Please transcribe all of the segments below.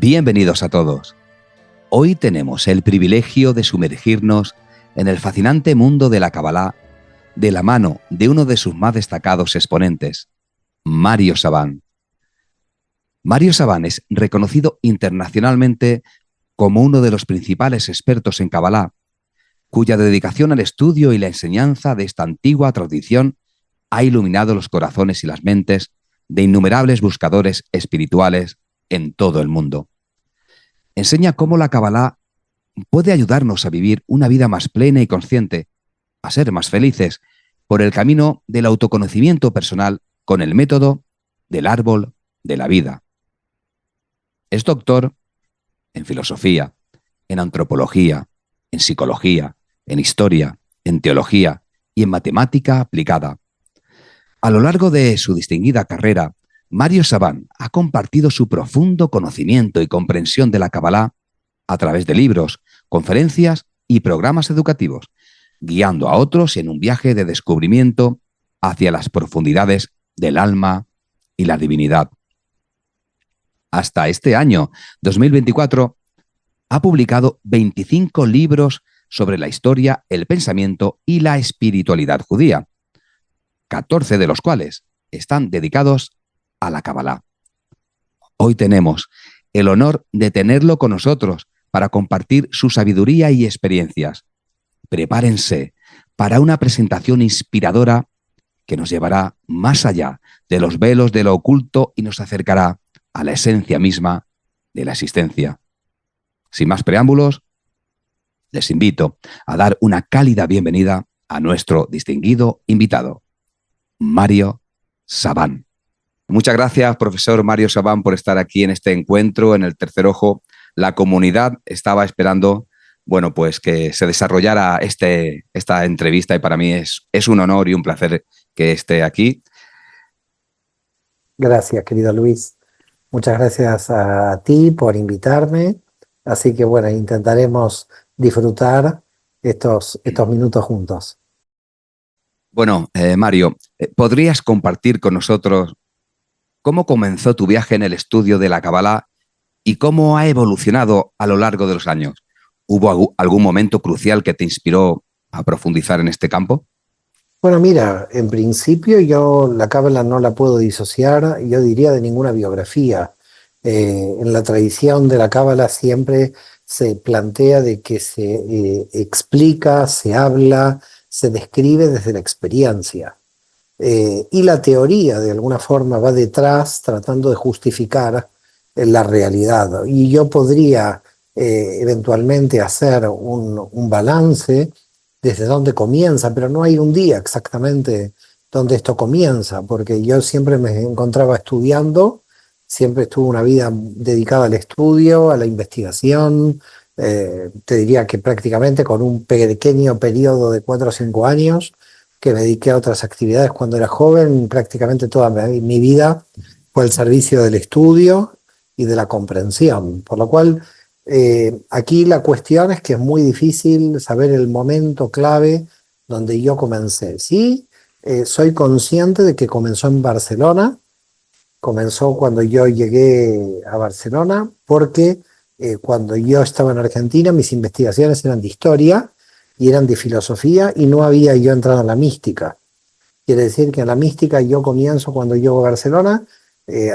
Bienvenidos a todos. Hoy tenemos el privilegio de sumergirnos en el fascinante mundo de la Kabbalah de la mano de uno de sus más destacados exponentes, Mario Saban. Mario Saban es reconocido internacionalmente como uno de los principales expertos en Kabbalah, cuya dedicación al estudio y la enseñanza de esta antigua tradición ha iluminado los corazones y las mentes de innumerables buscadores espirituales en todo el mundo. Enseña cómo la Kabbalah puede ayudarnos a vivir una vida más plena y consciente, a ser más felices, por el camino del autoconocimiento personal con el método del árbol de la vida. Es doctor en filosofía, en antropología, en psicología, en historia, en teología y en matemática aplicada. A lo largo de su distinguida carrera, Mario Saban ha compartido su profundo conocimiento y comprensión de la Kabbalah a través de libros, conferencias y programas educativos, guiando a otros en un viaje de descubrimiento hacia las profundidades del alma y la divinidad. Hasta este año, 2024, ha publicado 25 libros sobre la historia, el pensamiento y la espiritualidad judía, 14 de los cuales están dedicados a la Kabbalah. Hoy tenemos el honor de tenerlo con nosotros para compartir su sabiduría y experiencias. Prepárense para una presentación inspiradora que nos llevará más allá de los velos de lo oculto y nos acercará a la esencia misma de la existencia. Sin más preámbulos, les invito a dar una cálida bienvenida a nuestro distinguido invitado, Mario Saban. Muchas gracias, profesor Mario Saban, por estar aquí en este encuentro, en el Tercer Ojo. La comunidad estaba esperando, bueno, pues que se desarrollara esta entrevista y para mí es un honor y un placer que esté aquí. Gracias, querido Luis. Muchas gracias a ti por invitarme. Así que, bueno, intentaremos disfrutar estos minutos juntos. Bueno, Mario, ¿podrías compartir con nosotros cómo comenzó tu viaje en el estudio de la Kabbalah y cómo ha evolucionado a lo largo de los años? ¿Hubo algún momento crucial que te inspiró a profundizar en este campo? Bueno, mira, en principio yo la Kabbalah no la puedo disociar, yo diría, de ninguna biografía. En la tradición de la Kabbalah siempre se plantea de que se explica, se habla, se describe desde la experiencia. Y la teoría de alguna forma va detrás tratando de justificar la realidad. Y yo podría eventualmente hacer un balance desde dónde comienza, pero no hay un día exactamente donde esto comienza, porque yo siempre me encontraba estudiando, siempre estuve una vida dedicada al estudio, a la investigación, te diría que prácticamente con un pequeño periodo de 4 o 5 años, que me dediqué a otras actividades cuando era joven, prácticamente toda mi vida fue al servicio del estudio y de la comprensión, por lo cual aquí la cuestión es que es muy difícil saber el momento clave donde yo comencé. Sí, soy consciente de que comenzó en Barcelona, comenzó cuando yo llegué a Barcelona, porque cuando yo estaba en Argentina mis investigaciones eran de historia y eran de filosofía y no había yo entrado en la mística. Quiere decir que en la mística yo comienzo cuando llego a Barcelona,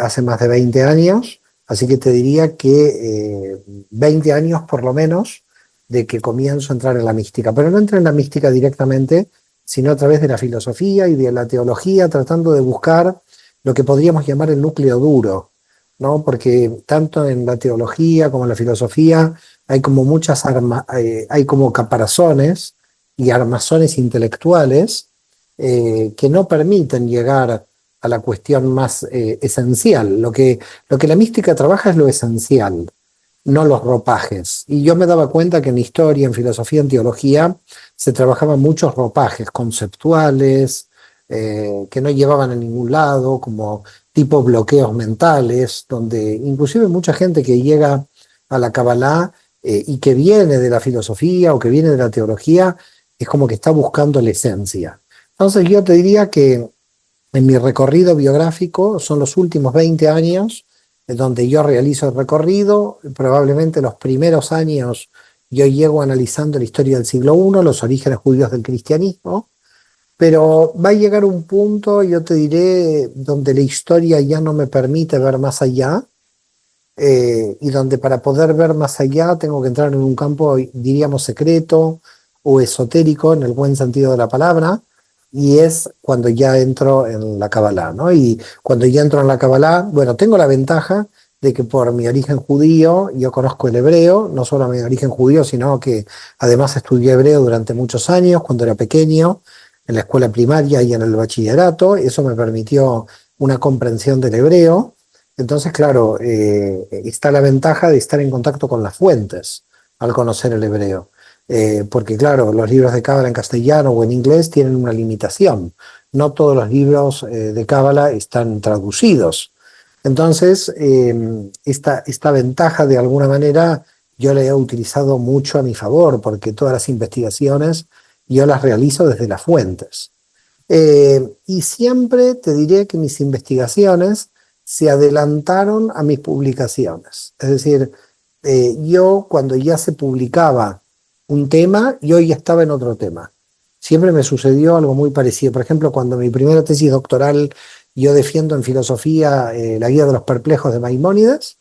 hace más de 20 años, así que te diría que 20 años por lo menos de que comienzo a entrar en la mística, pero no entré en la mística directamente, sino a través de la filosofía y de la teología, tratando de buscar lo que podríamos llamar el núcleo duro, ¿no? Porque tanto en la teología como en la filosofía hay como muchas hay como caparazones y armazones intelectuales que no permiten llegar a la cuestión más esencial. Lo que la mística trabaja es lo esencial, no los ropajes. Y yo me daba cuenta que en historia, en filosofía, en teología, se trabajaban muchos ropajes conceptuales que no llevaban a ningún lado, como tipo bloqueos mentales, donde inclusive mucha gente que llega a la Kabbalah y que viene de la filosofía o que viene de la teología, es como que está buscando la esencia. Entonces yo te diría que en mi recorrido biográfico son los últimos 20 años donde yo realizo el recorrido. Probablemente los primeros años yo llego analizando la historia del siglo I, los orígenes judíos del cristianismo, pero va a llegar un punto, yo te diré, donde la historia ya no me permite ver más allá, y donde para poder ver más allá tengo que entrar en un campo, diríamos, secreto o esotérico en el buen sentido de la palabra, y es cuando ya entro en la Kabbalah, ¿no? Y cuando ya entro en la Kabbalah, bueno, tengo la ventaja de que por mi origen judío yo conozco el hebreo, no solo mi origen judío, sino que además estudié hebreo durante muchos años cuando era pequeño, en la escuela primaria y en el bachillerato. Eso me permitió una comprensión del hebreo. Entonces, claro, está la ventaja de estar en contacto con las fuentes al conocer el hebreo. Porque, claro, los libros de Cábala en castellano o en inglés tienen una limitación. No todos los libros de Cábala están traducidos. Entonces, esta ventaja, de alguna manera, yo la he utilizado mucho a mi favor, porque todas las investigaciones yo las realizo desde las fuentes. Y siempre te diré que mis investigaciones se adelantaron a mis publicaciones. Es decir, yo cuando ya se publicaba un tema, yo ya estaba en otro tema. Siempre me sucedió algo muy parecido. Por ejemplo, cuando mi primera tesis doctoral yo defiendo en filosofía la guía de los perplejos de Maimónides,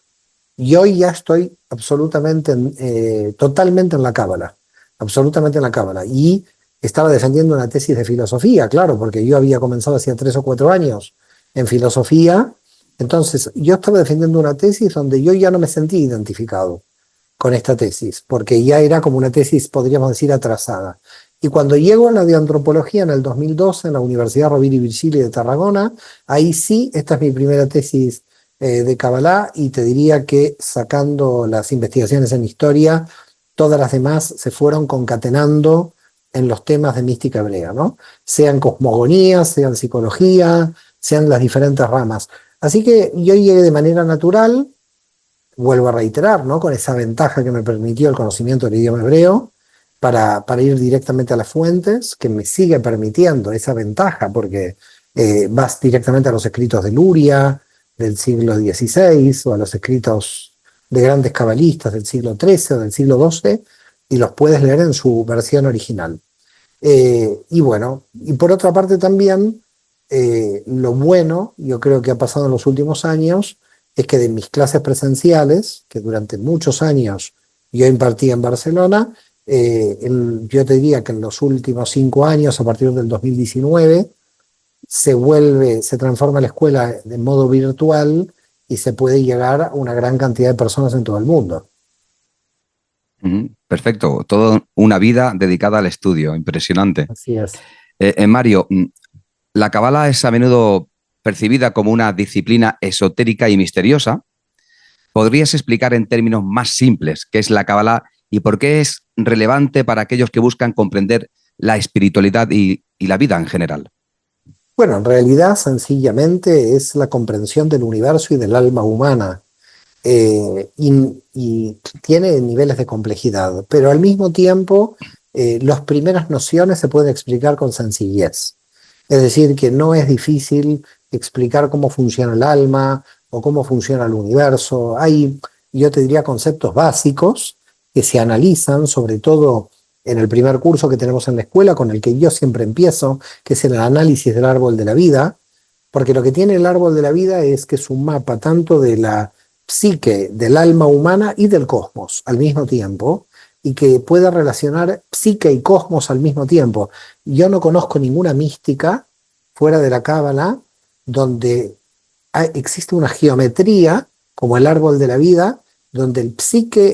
yo ya estoy absolutamente, totalmente en la Cábala, absolutamente en la Cábala. Y estaba defendiendo una tesis de filosofía, claro, porque yo había comenzado hacía 3 o 4 años en filosofía. Entonces yo estaba defendiendo una tesis donde yo ya no me sentí identificado con esta tesis, porque ya era como una tesis, podríamos decir, atrasada. Y cuando llego a la de antropología en el 2012 en la Universidad Rovira y Virgili de Tarragona, ahí sí, esta es mi primera tesis de Kabbalah, y te diría que sacando las investigaciones en historia, todas las demás se fueron concatenando en los temas de mística hebrea, ¿no? Sean cosmogonías, sean psicología, sean las diferentes ramas. Así que yo llegué de manera natural, vuelvo a reiterar, ¿no? Con esa ventaja que me permitió el conocimiento del idioma hebreo, para ir directamente a las fuentes, que me sigue permitiendo esa ventaja, porque vas directamente a los escritos de Luria del siglo XVI, o a los escritos de grandes cabalistas del siglo XIII o del siglo XII, y los puedes leer en su versión original. Y bueno, y por otra parte también, lo bueno, yo creo que ha pasado en los últimos años, es que de mis clases presenciales, que durante muchos años yo impartí en Barcelona, yo te diría que en los últimos 5 años, a partir del 2019, se transforma la escuela de modo virtual y se puede llegar a una gran cantidad de personas en todo el mundo. Perfecto, toda una vida dedicada al estudio, impresionante. Así es. Mario, la Kabbalah es a menudo percibida como una disciplina esotérica y misteriosa. ¿Podrías explicar en términos más simples qué es la Kabbalah y por qué es relevante para aquellos que buscan comprender la espiritualidad y la vida en general? Bueno, en realidad sencillamente es la comprensión del universo y del alma humana, y tiene niveles de complejidad, pero al mismo tiempo las primeras nociones se pueden explicar con sencillez. Es decir, que no es difícil explicar cómo funciona el alma o cómo funciona el universo. Hay, yo te diría, conceptos básicos que se analizan, sobre todo en el primer curso que tenemos en la escuela, con el que yo siempre empiezo, que es el análisis del árbol de la vida, porque lo que tiene el árbol de la vida es que es un mapa tanto de la psique, del alma humana y del cosmos al mismo tiempo, y que pueda relacionar psique y cosmos al mismo tiempo. Yo no conozco ninguna mística fuera de la Cábala donde existe una geometría como el árbol de la vida, donde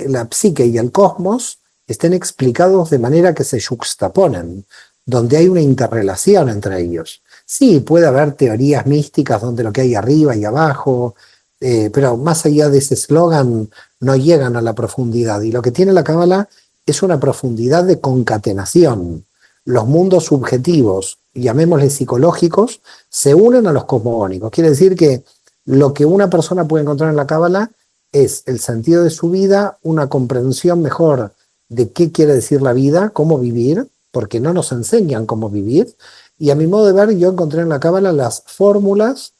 la psique y el cosmos estén explicados de manera que se juxtaponen, donde hay una interrelación entre ellos. Sí, puede haber teorías místicas donde lo que hay arriba y abajo, pero más allá de ese eslogan no llegan a la profundidad. Y lo que tiene la Cábala es una profundidad de concatenación. Los mundos subjetivos, llamémosles psicológicos, se unen a los cosmogónicos. Quiere decir que lo que una persona puede encontrar en la Cábala es el sentido de su vida, una comprensión mejor de qué quiere decir la vida, cómo vivir, porque no nos enseñan cómo vivir. Y a mi modo de ver, yo encontré en la Cábala las fórmulas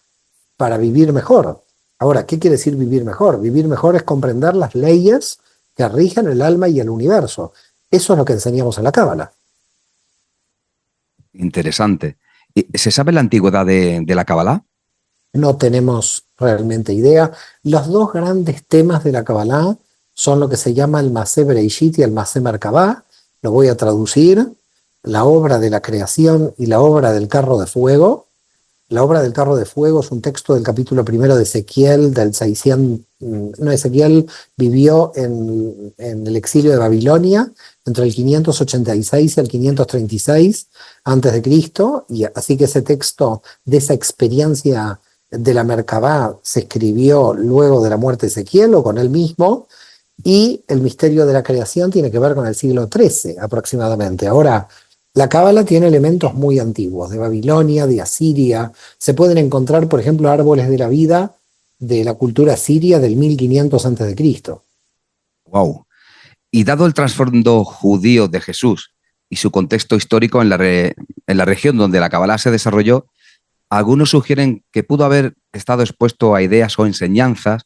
para vivir mejor. Ahora, ¿qué quiere decir vivir mejor? Vivir mejor es comprender las leyes que rigen el alma y el universo. Eso es lo que enseñamos en la Cábala. Interesante. ¿Se sabe la antigüedad de la Kabbalah? No tenemos realmente idea. Los dos grandes temas de la Kabbalah son lo que se llama el Masé Bereishit y el Masé Merkabah. Lo voy a traducir: la obra de la creación y la obra del carro de fuego. La obra del carro de fuego es un texto del capítulo primero de Ezequiel, del 600. No, Ezequiel vivió en el exilio de Babilonia entre el 586 y el 536 antes de Cristo, y así que ese texto de esa experiencia de la Merkabah se escribió luego de la muerte de Ezequiel o con él mismo, y el misterio de la creación tiene que ver con el siglo XIII aproximadamente. Ahora, la Cábala tiene elementos muy antiguos, de Babilonia, de Asiria. Se pueden encontrar, por ejemplo, árboles de la vida de la cultura siria del 1500 a.C. Wow. Y dado el trasfondo judío de Jesús y su contexto histórico en la región donde la Kabbalah se desarrolló, algunos sugieren que pudo haber estado expuesto a ideas o enseñanzas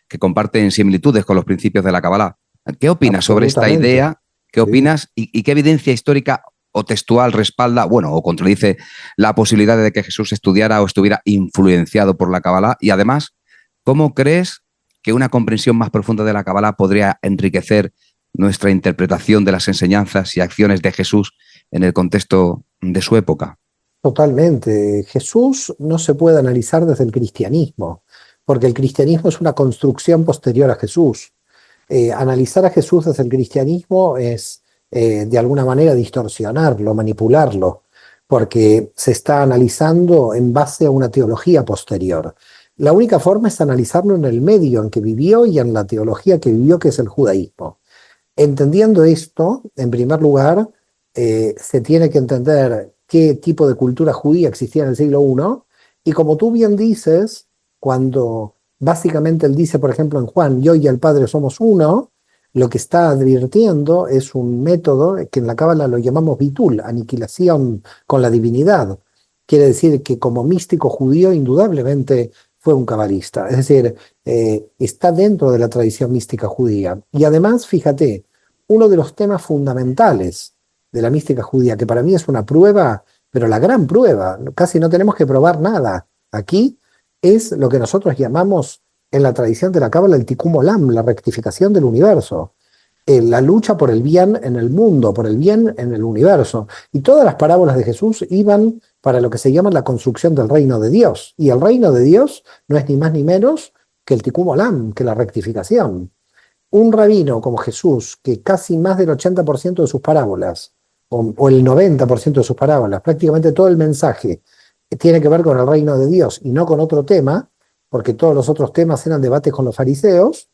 que comparten similitudes con los principios de la Kabbalah. ¿Qué opinas sobre esta Absolutamente. idea? ¿Qué Sí. opinas y qué evidencia histórica o textual respalda, bueno, o contradice la posibilidad de que Jesús estudiara o estuviera influenciado por la Kabbalah? Y además, ¿cómo crees que una comprensión más profunda de la Kabbalah podría enriquecer nuestra interpretación de las enseñanzas y acciones de Jesús en el contexto de su época? Totalmente. Jesús no se puede analizar desde el cristianismo, porque el cristianismo es una construcción posterior a Jesús. Analizar a Jesús desde el cristianismo es, de alguna manera, distorsionarlo, manipularlo, porque se está analizando en base a una teología posterior. La única forma es analizarlo en el medio en que vivió y en la teología que vivió, que es el judaísmo. Entendiendo esto, en primer lugar, se tiene que entender qué tipo de cultura judía existía en el siglo I, y como tú bien dices, cuando básicamente él dice, por ejemplo, en Juan, yo y el Padre somos uno, lo que está advirtiendo es un método que en la Cábala lo llamamos bitul, aniquilación con la divinidad. Quiere decir que como místico judío indudablemente fue un cabalista, es decir, está dentro de la tradición mística judía. Y además, fíjate, uno de los temas fundamentales de la mística judía, que para mí es una prueba, pero la gran prueba, casi no tenemos que probar nada aquí, es lo que nosotros llamamos en la tradición de la Cábala el Tikkun Olam, la rectificación del universo, la lucha por el bien en el mundo, por el bien en el universo. Y todas las parábolas de Jesús iban para lo que se llama la construcción del reino de Dios. Y el reino de Dios no es ni más ni menos que el Tikkun Olam, que la rectificación. Un rabino como Jesús, que casi más del 80% de sus parábolas, o el 90% de sus parábolas, prácticamente todo el mensaje tiene que ver con el reino de Dios y no con otro tema, porque todos los otros temas eran debates con los fariseos,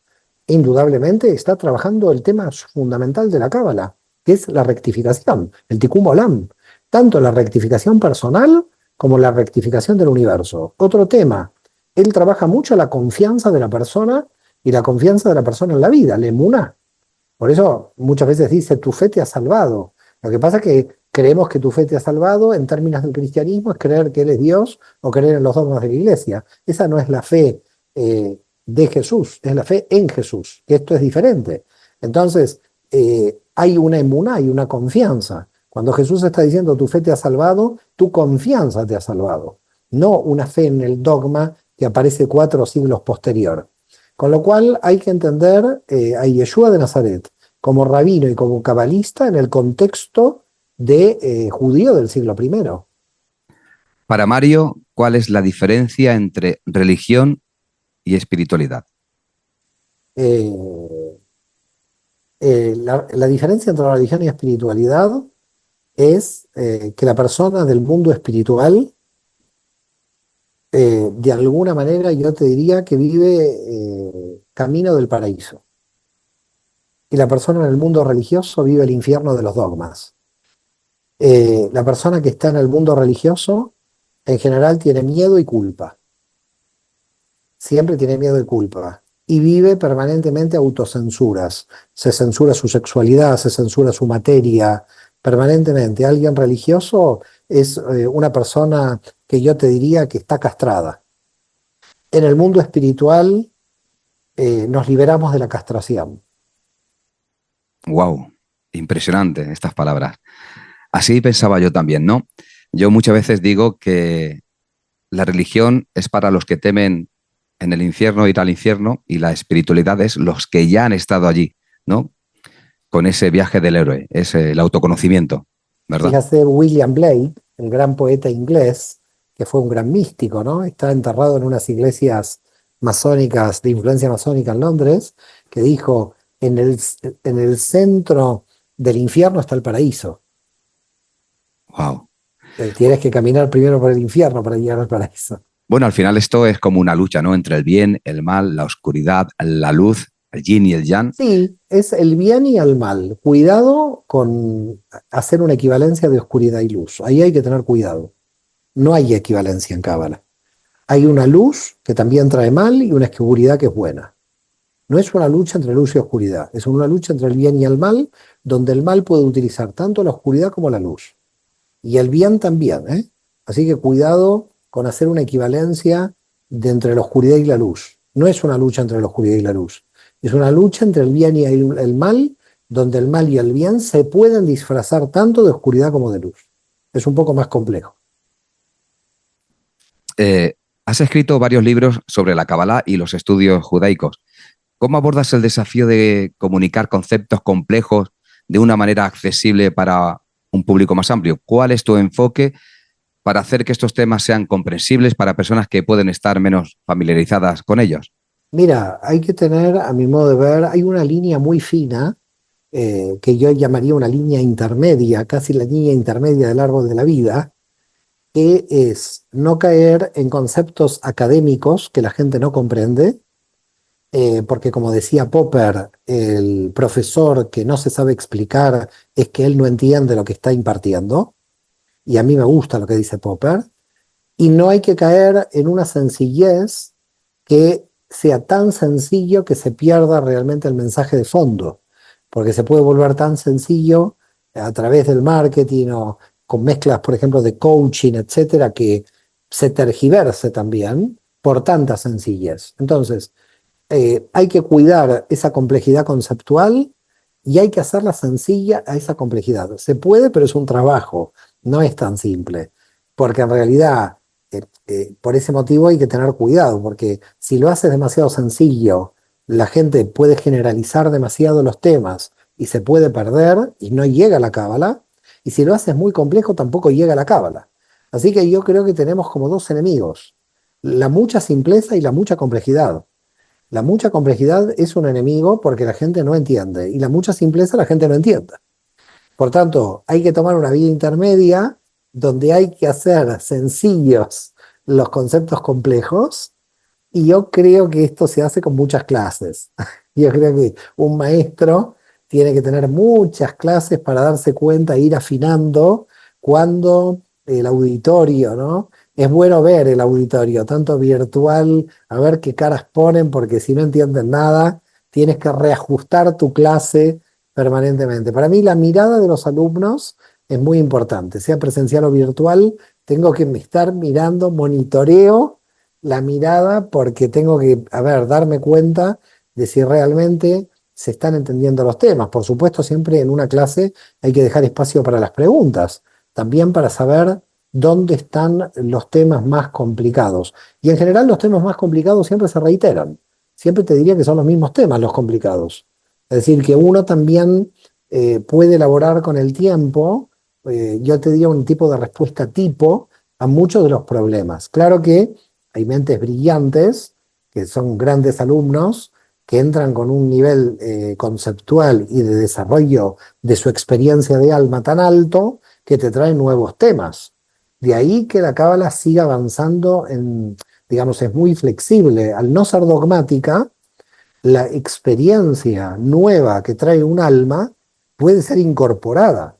indudablemente está trabajando el tema fundamental de la Cábala, que es la rectificación, el Tikkun Olam, tanto la rectificación personal como la rectificación del universo. Otro tema, él trabaja mucho la confianza de la persona y la confianza de la persona en la vida, la emuná. Por eso muchas veces dice, tu fe te ha salvado. Lo que pasa es que creemos que tu fe te ha salvado en términos del cristianismo, es creer que Él es Dios o creer en los dogmas de la iglesia. Esa no es la fe de Jesús, es la fe en Jesús, que esto es diferente. Entonces, hay una emuná, hay una confianza. Cuando Jesús está diciendo tu fe te ha salvado, tu confianza te ha salvado, no una fe en el dogma que aparece 4 siglos posterior. Con lo cual hay que entender a Yeshua de Nazaret como rabino y como cabalista en el contexto de judío del siglo I. Para Mario, ¿cuál es la diferencia entre religión y espiritualidad? Eh, la diferencia entre la religión y espiritualidad es que la persona del mundo espiritual, de alguna manera yo te diría que vive camino del paraíso. Y la persona en el mundo religioso vive el infierno de los dogmas. La persona que está en el mundo religioso en general tiene miedo y culpa. Siempre tiene miedo y culpa. Y vive permanentemente autocensuras. Se censura su sexualidad, se censura su materia, permanentemente. Alguien religioso es una persona que yo te diría que está castrada. En el mundo espiritual nos liberamos de la castración. Wow, impresionante estas palabras. Así pensaba yo también, ¿no? Yo muchas veces digo que la religión es para los que temen en el infierno ir al infierno y la espiritualidad es los que ya han estado allí, ¿no? Con ese viaje del héroe, es el autoconocimiento, ¿verdad? Fíjate, William Blake, el gran poeta inglés, que fue un gran místico, ¿no? Está enterrado en unas iglesias masónicas de influencia masónica en Londres, que dijo, en el centro del infierno está el paraíso. Wow. Tienes que caminar primero por el infierno para llegar al paraíso. Bueno, al final esto es como una lucha, ¿no? Entre el bien, el mal, la oscuridad, la luz, el yin y el yang. Sí, es el bien y el mal. Cuidado con hacer una equivalencia de oscuridad y luz. Ahí hay que tener cuidado. No hay equivalencia en Cábala. Hay una luz que también trae mal y una oscuridad que es buena. No es una lucha entre luz y oscuridad, es una lucha entre el bien y el mal, donde el mal puede utilizar tanto la oscuridad como la luz. Y el bien también, ¿eh? Así que cuidado con hacer una equivalencia de entre la oscuridad y la luz. No es una lucha entre la oscuridad y la luz. Es una lucha entre el bien y el mal, donde el mal y el bien se pueden disfrazar tanto de oscuridad como de luz. Es un poco más complejo. Has escrito varios libros sobre la Kabbalah y los estudios judaicos. ¿Cómo abordas el desafío de comunicar conceptos complejos de una manera accesible para un público más amplio? ¿Cuál es tu enfoque para hacer que estos temas sean comprensibles para personas que pueden estar menos familiarizadas con ellos? Mira, hay que tener, a mi modo de ver, hay una línea muy fina que yo llamaría una línea intermedia, casi la línea intermedia del árbol de la vida, que es no caer en conceptos académicos que la gente no comprende, porque como decía Popper, el profesor que no se sabe explicar es que él no entiende lo que está impartiendo, y a mí me gusta lo que dice Popper, y no hay que caer en una sencillez que sea tan sencillo que se pierda realmente el mensaje de fondo, porque se puede volver tan sencillo a través del marketing o con mezclas, por ejemplo, de coaching, etcétera, que se tergiverse también por tanta sencillez. Entonces, hay que cuidar esa complejidad conceptual y hay que hacerla sencilla a esa complejidad. Se puede, pero es un trabajo, no es tan simple, porque en realidad, por ese motivo hay que tener cuidado, porque si lo haces demasiado sencillo, la gente puede generalizar demasiado los temas y se puede perder y no llega a la cábala, y si lo haces muy complejo tampoco llega a la cábala. Así que yo creo que tenemos como dos enemigos, la mucha simpleza y la mucha complejidad. La mucha complejidad es un enemigo porque la gente no entiende y la mucha simpleza la gente no entiende. Por tanto, hay que tomar una vía intermedia donde hay que hacer sencillos los conceptos complejos y yo creo que esto se hace con muchas clases. Yo creo que un maestro tiene que tener muchas clases para darse cuenta e ir afinando cuando el auditorio, ¿no? Es bueno ver el auditorio, tanto virtual, a ver qué caras ponen, porque si no entienden nada, tienes que reajustar tu clase permanentemente. Para mí la mirada de los alumnos es muy importante, sea presencial o virtual, tengo que estar mirando, monitoreo la mirada porque tengo que, a ver, darme cuenta de si realmente se están entendiendo los temas. Por supuesto, siempre en una clase hay que dejar espacio para las preguntas, también para saber dónde están los temas más complicados. Y en general los temas más complicados siempre se reiteran. Siempre te diría que son los mismos temas los complicados. Es decir, que uno también puede elaborar con el tiempo, yo te diría un tipo de respuesta tipo a muchos de los problemas. Claro que hay mentes brillantes, que son grandes alumnos, que entran con un nivel conceptual y de desarrollo de su experiencia de alma tan alto que te traen nuevos temas. De ahí que la cábala siga avanzando en, digamos, es muy flexible. Al no ser dogmática, la experiencia nueva que trae un alma puede ser incorporada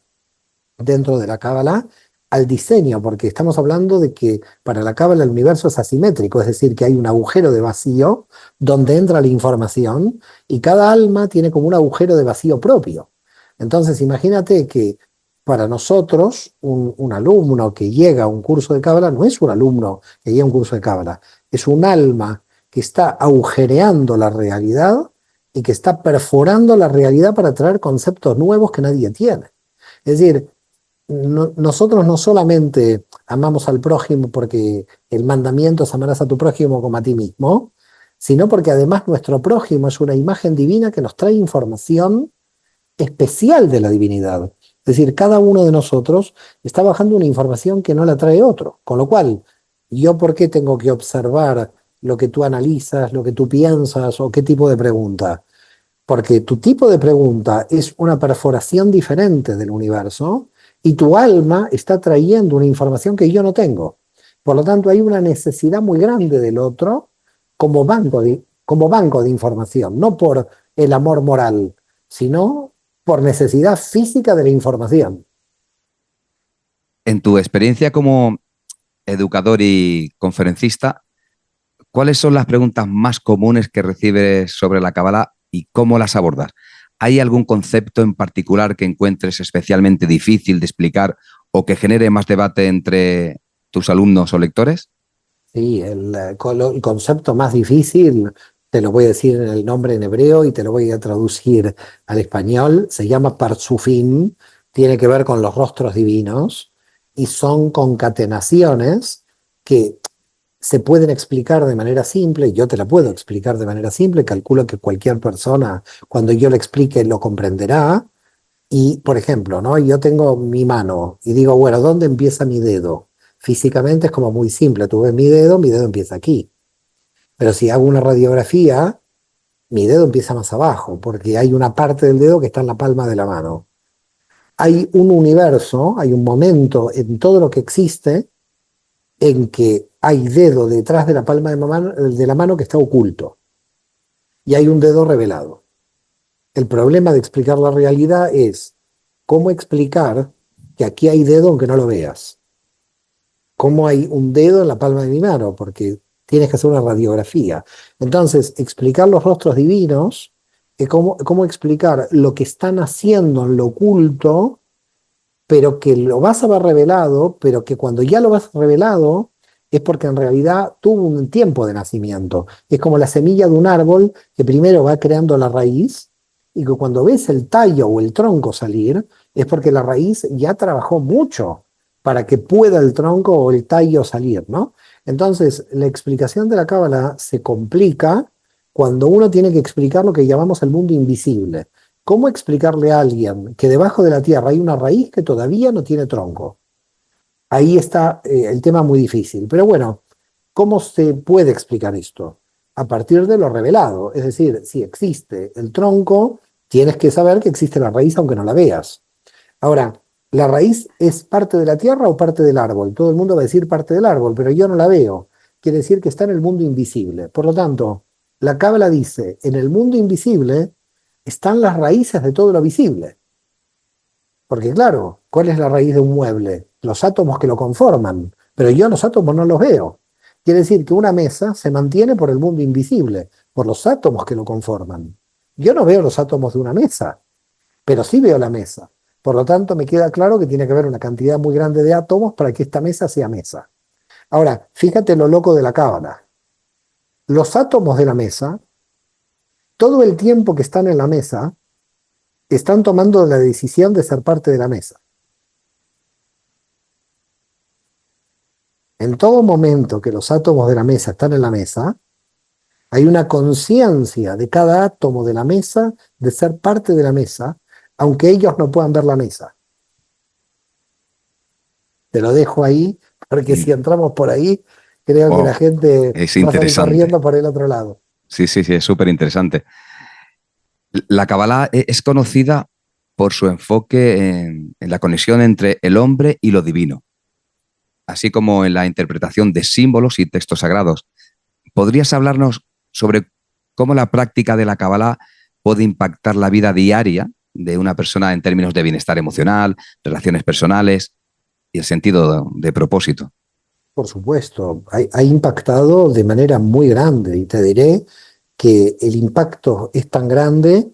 dentro de la cábala al diseño, porque estamos hablando de que para la cábala el universo es asimétrico, es decir, que hay un agujero de vacío donde entra la información y cada alma tiene como un agujero de vacío propio. Entonces, imagínate que para nosotros un alumno que llega a un curso de cábala no es un alumno que llega a un curso de cábala, es un alma que está agujereando la realidad y que está perforando la realidad para traer conceptos nuevos que nadie tiene. Es decir, nosotros no solamente amamos al prójimo porque el mandamiento es amarás a tu prójimo como a ti mismo, sino porque además nuestro prójimo es una imagen divina que nos trae información especial de la divinidad. Es decir, cada uno de nosotros está bajando una información que no la trae otro. Con lo cual, ¿yo por qué tengo que observar lo que tú analizas, lo que tú piensas o qué tipo de pregunta? Porque tu tipo de pregunta es una perforación diferente del universo y tu alma está trayendo una información que yo no tengo. Por lo tanto, hay una necesidad muy grande del otro como banco de información, no por el amor moral, sino por necesidad física de la información. En tu experiencia como educador y conferencista, ¿cuáles son las preguntas más comunes que recibes sobre la Cábala y cómo las abordas? ¿Hay algún concepto en particular que encuentres especialmente difícil de explicar o que genere más debate entre tus alumnos o lectores? Sí, el concepto más difícil, te lo voy a decir en el nombre en hebreo y te lo voy a traducir al español, se llama Parzufim, tiene que ver con los rostros divinos y son concatenaciones que se pueden explicar de manera simple, yo te la puedo explicar de manera simple, calculo que cualquier persona cuando yo le explique lo comprenderá. Y, por ejemplo, ¿no? Yo tengo mi mano y digo, bueno, ¿dónde empieza mi dedo? Físicamente es como muy simple. Tú ves mi dedo empieza aquí. Pero si hago una radiografía, mi dedo empieza más abajo, porque hay una parte del dedo que está en la palma de la mano. Hay un universo, hay un momento en todo lo que existe en que hay dedo detrás de la palma de la mano que está oculto. Y hay un dedo revelado. El problema de explicar la realidad es cómo explicar que aquí hay dedo aunque no lo veas. Cómo hay un dedo en la palma de mi mano, porque tienes que hacer una radiografía. Entonces, explicar los rostros divinos es cómo explicar lo que están haciendo en lo oculto, pero que lo vas a ver revelado, pero que cuando ya lo vas revelado es porque en realidad tuvo un tiempo de nacimiento. Es como la semilla de un árbol que primero va creando la raíz y que cuando ves el tallo o el tronco salir es porque la raíz ya trabajó mucho para que pueda el tronco o el tallo salir, ¿no? Entonces, la explicación de la Cábala se complica cuando uno tiene que explicar lo que llamamos el mundo invisible. ¿Cómo explicarle a alguien que debajo de la tierra hay una raíz que todavía no tiene tronco? Ahí está el tema muy difícil. Pero bueno, ¿cómo se puede explicar esto? A partir de lo revelado. Es decir, si existe el tronco, tienes que saber que existe la raíz aunque no la veas. Ahora, ¿la raíz es parte de la tierra o parte del árbol? Todo el mundo va a decir parte del árbol, pero yo no la veo. Quiere decir que está en el mundo invisible. Por lo tanto, la Cábala dice, en el mundo invisible están las raíces de todo lo visible. Porque claro, ¿cuál es la raíz de un mueble? Los átomos que lo conforman, pero yo los átomos no los veo. Quiere decir que una mesa se mantiene por el mundo invisible, por los átomos que lo conforman. Yo no veo los átomos de una mesa, pero sí veo la mesa. Por lo tanto, me queda claro que tiene que haber una cantidad muy grande de átomos para que esta mesa sea mesa. Ahora, fíjate lo loco de la Cábala. Los átomos de la mesa, todo el tiempo que están en la mesa, están tomando la decisión de ser parte de la mesa. En todo momento que los átomos de la mesa están en la mesa, hay una conciencia de cada átomo de la mesa de ser parte de la mesa, aunque ellos no puedan ver la mesa. Te lo dejo ahí, porque si entramos por ahí, creo que la Wow, gente es va a salir interesante. corriendo por el otro lado. Sí, sí, sí, es súper interesante. La Kabbalah es conocida por su enfoque en la conexión entre el hombre y lo divino, así como en la interpretación de símbolos y textos sagrados. ¿Podrías hablarnos sobre cómo la práctica de la Kabbalah puede impactar la vida diaria de una persona en términos de bienestar emocional, relaciones personales y el sentido de propósito? Por supuesto, ha impactado de manera muy grande y te diré que el impacto es tan grande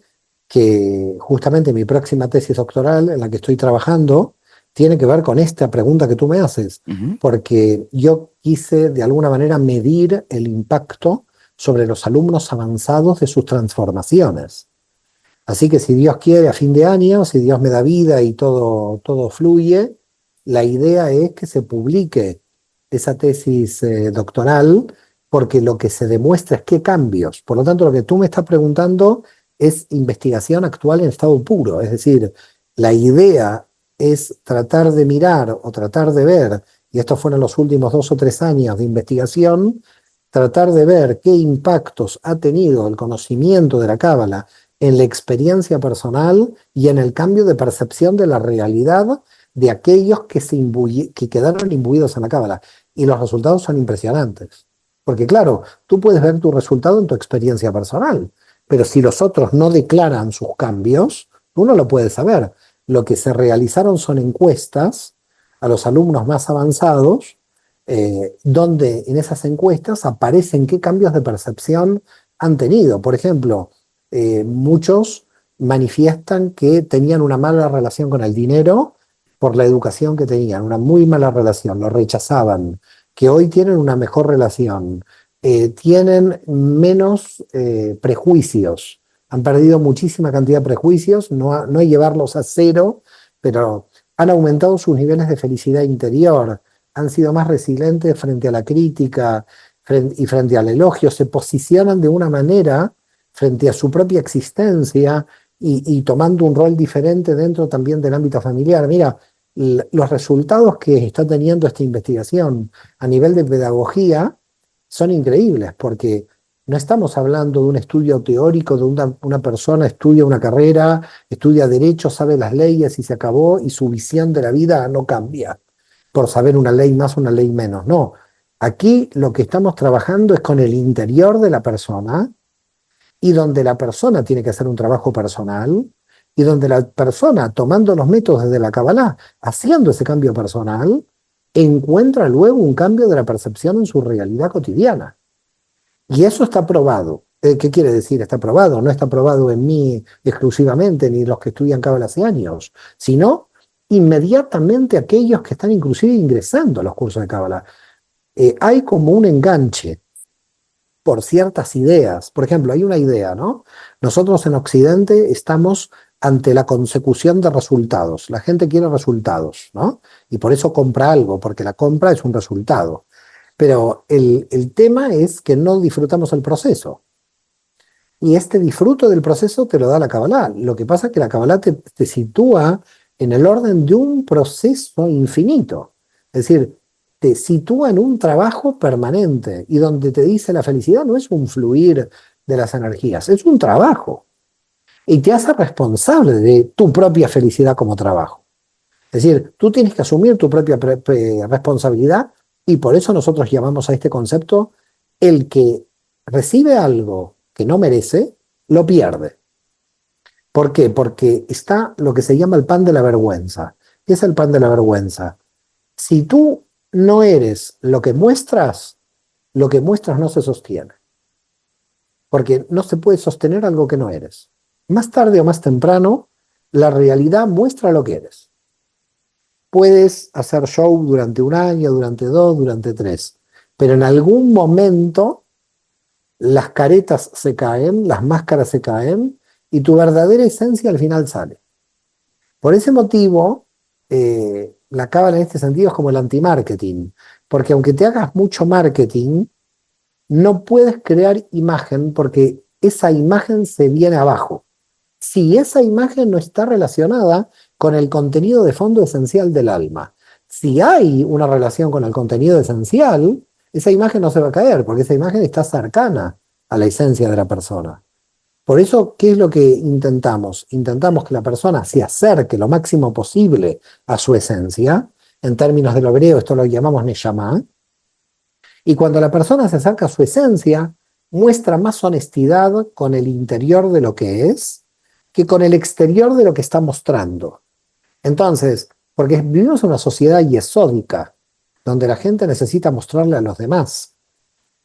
que justamente mi próxima tesis doctoral en la que estoy trabajando tiene que ver con esta pregunta que tú me haces, Uh -huh. porque yo quise de alguna manera medir el impacto sobre los alumnos avanzados de sus transformaciones. Así que si Dios quiere, a fin de año, si Dios me da vida y todo fluye, la idea es que se publique esa tesis doctoral, porque lo que se demuestra es qué cambios. Por lo tanto, lo que tú me estás preguntando es investigación actual en estado puro. Es decir, la idea es tratar de mirar o tratar de ver, y estos fueron los últimos 2 o 3 años de investigación, tratar de ver qué impactos ha tenido el conocimiento de la Cábala en la experiencia personal y en el cambio de percepción de la realidad de aquellos que quedaron imbuidos en la Cábala. Y los resultados son impresionantes. Porque claro, tú puedes ver tu resultado en tu experiencia personal, pero si los otros no declaran sus cambios, tú no lo puedes saber. Lo que se realizaron son encuestas a los alumnos más avanzados, donde en esas encuestas aparecen qué cambios de percepción han tenido. Por ejemplo, muchos manifiestan que tenían una mala relación con el dinero por la educación que tenían, una muy mala relación, lo rechazaban, que hoy tienen una mejor relación, tienen menos prejuicios, han perdido muchísima cantidad de prejuicios, no hay llevarlos a cero, pero han aumentado sus niveles de felicidad interior, han sido más resilientes frente a la crítica y frente al elogio, se posicionan de una manera frente a su propia existencia y tomando un rol diferente dentro también del ámbito familiar. Mira, los resultados que está teniendo esta investigación a nivel de pedagogía son increíbles, porque no estamos hablando de un estudio teórico, de una persona estudia una carrera, estudia derecho, sabe las leyes y se acabó, y su visión de la vida no cambia por saber una ley más, una ley menos. No, aquí lo que estamos trabajando es con el interior de la persona, y donde la persona tiene que hacer un trabajo personal, y donde la persona, tomando los métodos de la Kabbalah, haciendo ese cambio personal, encuentra luego un cambio de la percepción en su realidad cotidiana. Y eso está probado. ¿Qué quiere decir? Está probado. No está probado en mí exclusivamente, ni los que estudian Kabbalah hace años, sino inmediatamente aquellos que están inclusive ingresando a los cursos de Kabbalah. Hay como un enganche por ciertas ideas. Por ejemplo, hay una idea, ¿no? Nosotros en Occidente estamos ante la consecución de resultados. La gente quiere resultados, ¿no? Y por eso compra algo, porque la compra es un resultado. Pero el tema es que no disfrutamos el proceso. Y este disfruto del proceso te lo da la Kabbalah. Lo que pasa es que la Kabbalah te sitúa en el orden de un proceso infinito. Es decir, te sitúa en un trabajo permanente, y donde te dice la felicidad no es un fluir de las energías, es un trabajo. Y te hace responsable de tu propia felicidad como trabajo. Es decir, tú tienes que asumir tu propia responsabilidad, y por eso nosotros llamamos a este concepto: el que recibe algo que no merece, lo pierde. ¿Por qué? Porque está lo que se llama el pan de la vergüenza. ¿Qué es el pan de la vergüenza? Si tú no eres lo que muestras no se sostiene. Porque no se puede sostener algo que no eres. Más tarde o más temprano, la realidad muestra lo que eres. Puedes hacer show durante un año, durante 2, durante 3, pero en algún momento las caretas se caen, las máscaras se caen, y tu verdadera esencia al final sale. Por ese motivo, la Cábala en este sentido es como el anti-marketing, porque aunque te hagas mucho marketing, no puedes crear imagen, porque esa imagen se viene abajo. Si esa imagen no está relacionada con el contenido de fondo esencial del alma. Si hay una relación con el contenido esencial, esa imagen no se va a caer, porque esa imagen está cercana a la esencia de la persona. Por eso, ¿qué es lo que intentamos? Intentamos que la persona se acerque lo máximo posible a su esencia. En términos del hebreo, esto lo llamamos neshama. Y cuando la persona se acerca a su esencia, muestra más honestidad con el interior de lo que es que con el exterior de lo que está mostrando. Entonces, porque vivimos en una sociedad yesódica, donde la gente necesita mostrarle a los demás.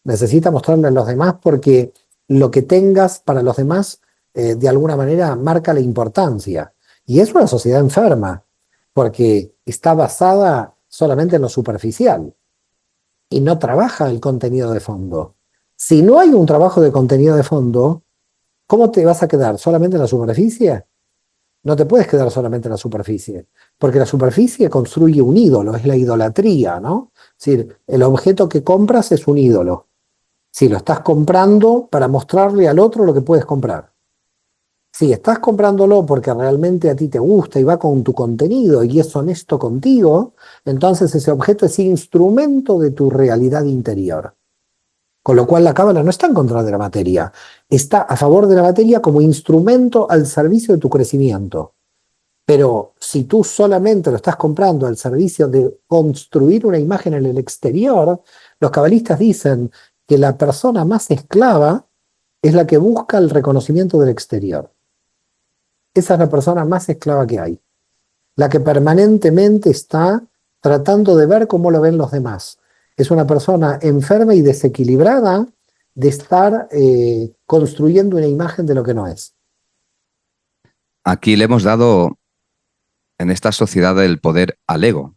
Necesita mostrarle a los demás porque lo que tengas para los demás, de alguna manera, marca la importancia. Y es una sociedad enferma, porque está basada solamente en lo superficial y no trabaja el contenido de fondo. Si no hay un trabajo de contenido de fondo, ¿cómo te vas a quedar? ¿Solamente en la superficie? No te puedes quedar solamente en la superficie, porque la superficie construye un ídolo, es la idolatría, ¿no? Es decir, el objeto que compras es un ídolo. Si lo estás comprando para mostrarle al otro lo que puedes comprar. Si estás comprándolo porque realmente a ti te gusta y va con tu contenido y es honesto contigo, entonces ese objeto es instrumento de tu realidad interior. Con lo cual la cábala no está en contra de la materia, está a favor de la materia como instrumento al servicio de tu crecimiento. Pero si tú solamente lo estás comprando al servicio de construir una imagen en el exterior, los cabalistas dicen que la persona más esclava es la que busca el reconocimiento del exterior. Esa es la persona más esclava que hay, la que permanentemente está tratando de ver cómo lo ven los demás. Es una persona enferma y desequilibrada de estar construyendo una imagen de lo que no es. Aquí le hemos dado en esta sociedad el poder al ego.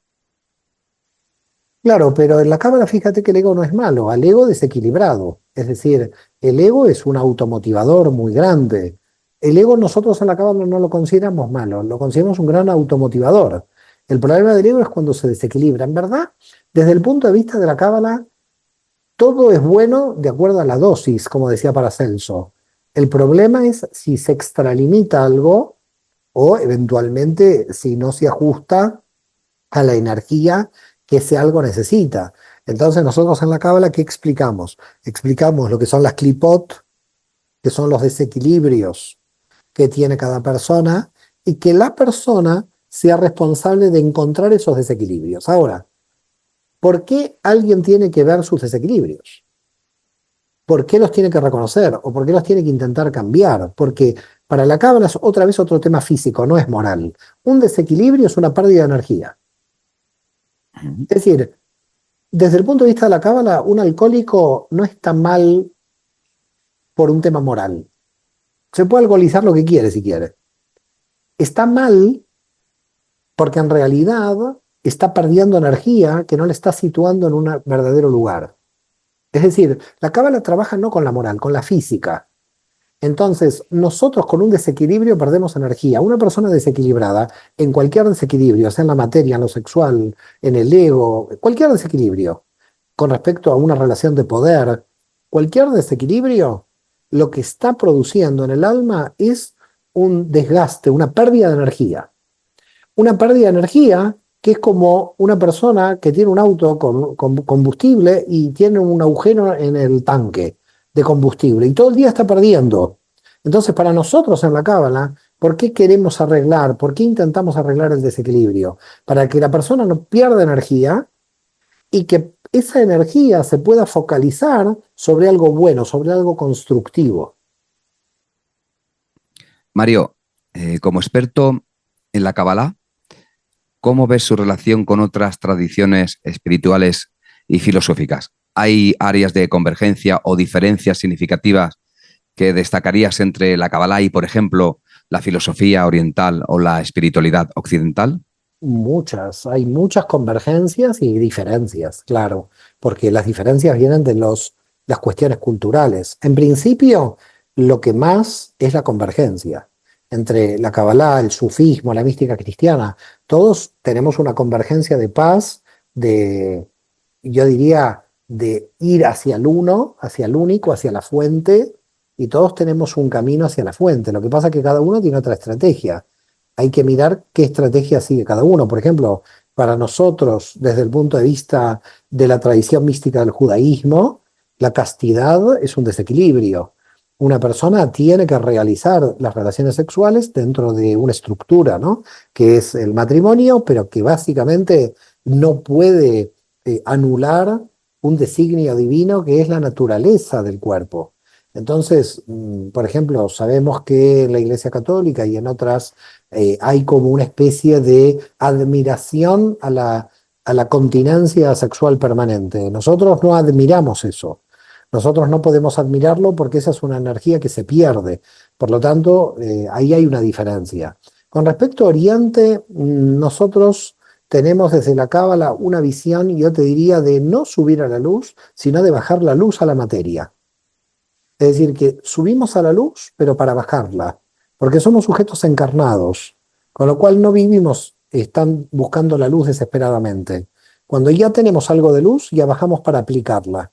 Claro, pero en la cábala fíjate que el ego no es malo, al ego desequilibrado. Es decir, el ego es un automotivador muy grande. El ego nosotros en la cábala no lo consideramos malo, lo consideramos un gran automotivador. El problema del ego es cuando se desequilibra. En verdad, desde el punto de vista de la cábala, todo es bueno de acuerdo a la dosis, como decía Paracelso. El problema es si se extralimita algo o eventualmente si no se ajusta a la energía que ese algo necesita. Entonces nosotros en la cábala, ¿qué explicamos? Explicamos lo que son las clipot, que son los desequilibrios que tiene cada persona y que la persona sea responsable de encontrar esos desequilibrios. Ahora, ¿por qué alguien tiene que ver sus desequilibrios? ¿Por qué los tiene que reconocer? ¿O por qué los tiene que intentar cambiar? Porque para la cábala es otra vez otro tema físico, no es moral. Un desequilibrio es una pérdida de energía. Es decir, desde el punto de vista de la cábala, un alcohólico no está mal por un tema moral. Se puede alcoholizar lo que quiere si quiere. Está mal porque en realidad está perdiendo energía que no le está situando en un verdadero lugar. Es decir, la cábala trabaja no con la moral, con la física. Entonces, nosotros con un desequilibrio perdemos energía. Una persona desequilibrada, en cualquier desequilibrio, sea en la materia, en lo sexual, en el ego, cualquier desequilibrio, con respecto a una relación de poder, cualquier desequilibrio, lo que está produciendo en el alma es un desgaste, una pérdida de energía. Una pérdida de energía que es como una persona que tiene un auto con combustible y tiene un agujero en el tanque de combustible y todo el día está perdiendo. Entonces, para nosotros en la cábala, ¿por qué queremos arreglar? ¿Por qué intentamos arreglar el desequilibrio? Para que la persona no pierda energía y que esa energía se pueda focalizar sobre algo bueno, sobre algo constructivo. Mario, como experto en la Kabbalah, ¿cómo ves su relación con otras tradiciones espirituales y filosóficas? ¿Hay áreas de convergencia o diferencias significativas que destacarías entre la Kabbalah y, por ejemplo, la filosofía oriental o la espiritualidad occidental? Muchas, hay muchas convergencias y diferencias, claro, porque las diferencias vienen de las cuestiones culturales. En principio, lo que más es la convergencia entre la Kabbalah, el sufismo, la mística cristiana. Todos tenemos una convergencia de paz, de, yo diría, de ir hacia el uno, hacia el único, hacia la fuente, y todos tenemos un camino hacia la fuente. Lo que pasa es que cada uno tiene otra estrategia. Hay que mirar qué estrategia sigue cada uno. Por ejemplo, para nosotros, desde el punto de vista de la tradición mística del judaísmo, la castidad es un desequilibrio. Una persona tiene que realizar las relaciones sexuales dentro de una estructura, ¿no? Que es el matrimonio, pero que básicamente no puede anular un designio divino que es la naturaleza del cuerpo. Entonces, por ejemplo, sabemos que en la Iglesia Católica y en otras hay como una especie de admiración a la continencia sexual permanente. Nosotros no admiramos eso. Nosotros no podemos admirarlo porque esa es una energía que se pierde. Por lo tanto, ahí hay una diferencia. Con respecto a Oriente, nosotros tenemos desde la Cábala una visión, yo te diría, de no subir a la luz, sino de bajar la luz a la materia. Es decir, que subimos a la luz, pero para bajarla, porque somos sujetos encarnados, con lo cual no vivimos, están buscando la luz desesperadamente. Cuando ya tenemos algo de luz, ya bajamos para aplicarla.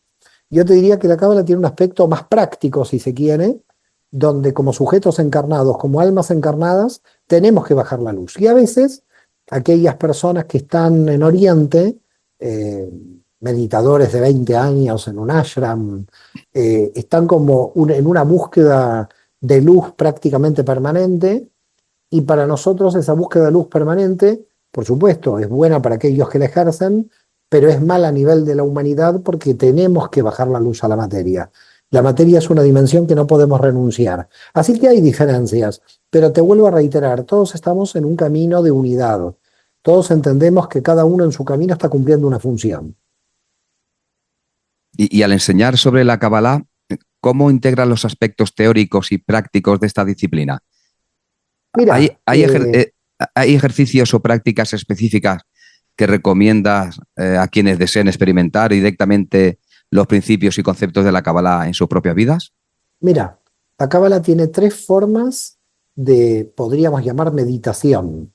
Yo te diría que la cábala tiene un aspecto más práctico, si se quiere, donde como sujetos encarnados, como almas encarnadas, tenemos que bajar la luz. Y a veces aquellas personas que están en Oriente, eh, meditadores de 20 años en un ashram, están como en una búsqueda de luz prácticamente permanente, y para nosotros esa búsqueda de luz permanente, por supuesto, es buena para aquellos que la ejercen, pero es mala a nivel de la humanidad porque tenemos que bajar la luz a la materia. La materia es una dimensión que no podemos renunciar. Así que hay diferencias, pero te vuelvo a reiterar, todos estamos en un camino de unidad. Todos entendemos que cada uno en su camino está cumpliendo una función. Y al enseñar sobre la Kabbalah, ¿cómo integran los aspectos teóricos y prácticos de esta disciplina? ¿Hay, Mira, hay, ejer- eh, hay ejercicios o prácticas específicas que recomiendas a quienes deseen experimentar directamente los principios y conceptos de la Kabbalah en sus propias vidas? mira, la Cábala tiene tres formas de, podríamos llamar meditación.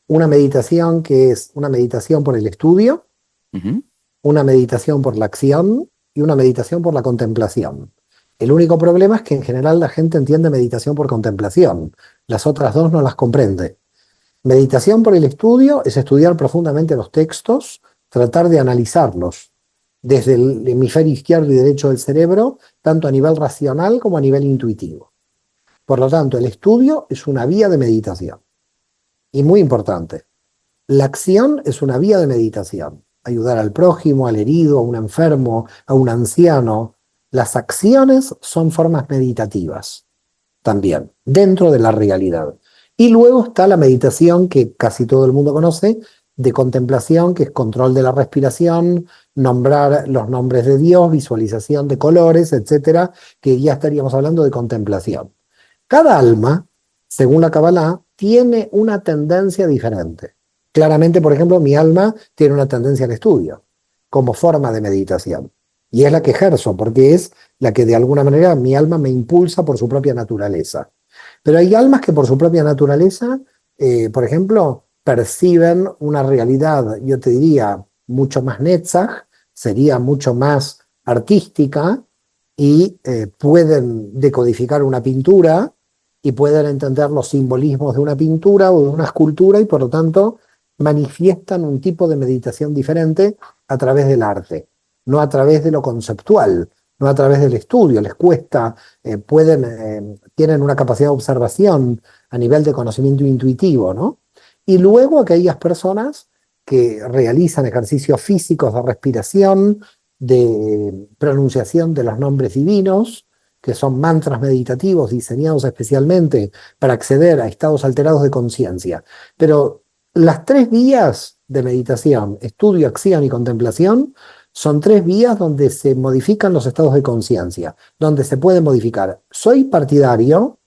Una meditación que es una meditación por el estudio, Ujú. una meditación por la acción y una meditación por la contemplación. El único problema es que en general la gente entiende meditación por contemplación. Las otras dos no las comprende. Meditación por el estudio es estudiar profundamente los textos, tratar de analizarlos desde el hemisferio izquierdo y derecho del cerebro, tanto a nivel racional como a nivel intuitivo. Por lo tanto, el estudio es una vía de meditación. Y muy importante, la acción es una vía de meditación. Ayudar al prójimo, al herido, a un enfermo, a un anciano. Las acciones son formas meditativas también, dentro de la realidad. Y luego está la meditación que casi todo el mundo conoce, de contemplación, que es control de la respiración, nombrar los nombres de Dios, visualización de colores, etcétera, que ya estaríamos hablando de contemplación. Cada alma, según la Kabbalah, tiene una tendencia diferente. Claramente, por ejemplo, mi alma tiene una tendencia al estudio, como forma de meditación. Y es la que ejerzo, porque es la que de alguna manera mi alma me impulsa por su propia naturaleza. Pero hay almas que por su propia naturaleza, por ejemplo, perciben una realidad, yo te diría, mucho más netzach, sería mucho más artística, y pueden decodificar una pintura y pueden entender los simbolismos de una pintura o de una escultura, y por lo tanto manifiestan un tipo de meditación diferente a través del arte, no a través de lo conceptual, no a través del estudio. Les cuesta, tienen una capacidad de observación a nivel de conocimiento intuitivo, ¿no? Y luego aquellas personas que realizan ejercicios físicos de respiración, de pronunciación de los nombres divinos, que son mantras meditativos diseñados especialmente para acceder a estados alterados de conciencia. Pero las tres vías de meditación, estudio, acción y contemplación, son tres vías donde se modifican los estados de conciencia, donde se puede modificar. Soy partidario,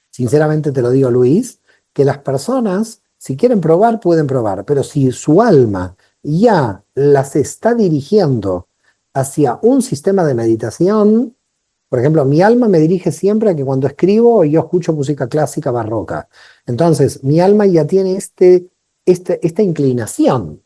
sinceramente te lo digo, Luis, que las personas, si quieren probar, pueden probar, pero si su alma ya las está dirigiendo hacia un sistema de meditación, por ejemplo, mi alma me dirige siempre a que cuando escribo yo escucho música clásica barroca. Entonces, mi alma ya tiene esta inclinación.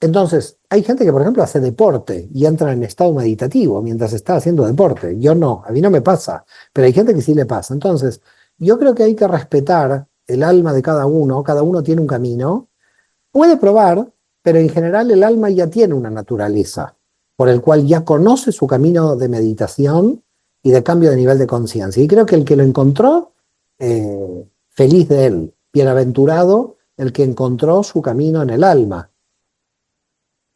Entonces, hay gente que, por ejemplo, hace deporte y entra en estado meditativo mientras está haciendo deporte. Yo no, a mí no me pasa, pero hay gente que sí le pasa. Entonces, yo creo que hay que respetar el alma de cada uno tiene un camino. Puede probar, pero en general el alma ya tiene una naturaleza por el cual ya conoce su camino de meditación y de cambio de nivel de conciencia. Y creo que el que lo encontró, feliz de él, bienaventurado el que encontró su camino en el alma.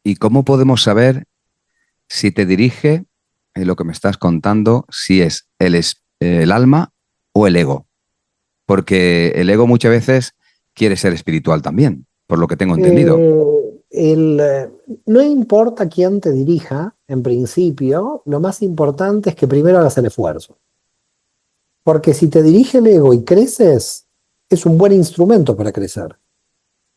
¿Y cómo podemos saber si te dirige lo que me estás contando, si es el alma o el ego? Porque el ego muchas veces quiere ser espiritual también, por lo que tengo entendido. No importa quién te dirija, en principio, lo más importante es que primero hagas el esfuerzo. Porque si te dirige el ego y creces, es un buen instrumento para crecer.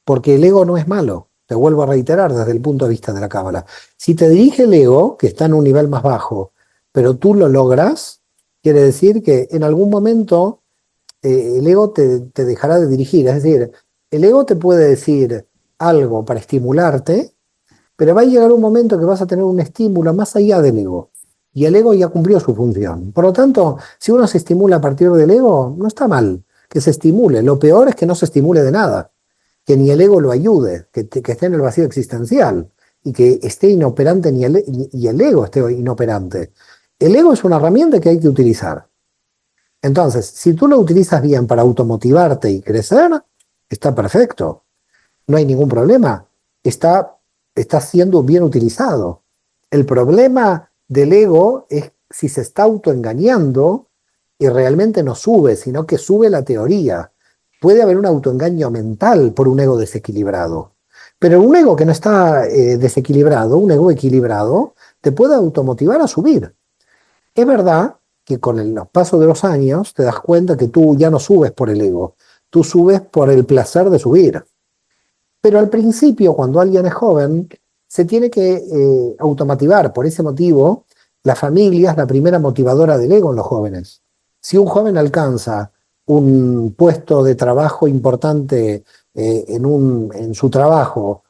Porque el ego no es malo, te vuelvo a reiterar desde el punto de vista de la cábala. Si te dirige el ego, que está en un nivel más bajo, pero tú lo logras, quiere decir que en algún momento el ego te dejará de dirigir. Es decir, el ego te puede decir algo para estimularte, pero va a llegar un momento que vas a tener un estímulo más allá del ego. Y el ego ya cumplió su función. Por lo tanto, si uno se estimula a partir del ego, no está mal que se estimule. Lo peor es que no se estimule de nada, que ni el ego lo ayude, que esté en el vacío existencial y que esté inoperante y el ego esté inoperante. El ego es una herramienta que hay que utilizar. Entonces, si tú lo utilizas bien para automotivarte y crecer, está perfecto. No hay ningún problema. Está siendo bien utilizado. El problema del ego es si se está autoengañando y realmente no sube, sino que sube la teoría. Puede haber un autoengaño mental por un ego desequilibrado. Pero un ego que no está desequilibrado, un ego equilibrado, te puede automotivar a subir. Es verdad que con los pasos de los años te das cuenta que tú ya no subes por el ego, tú subes por el placer de subir. Pero al principio, cuando alguien es joven, se tiene que automotivar. Por ese motivo, la familia es la primera motivadora del ego en los jóvenes. Si un joven alcanza un puesto de trabajo importante en su trabajo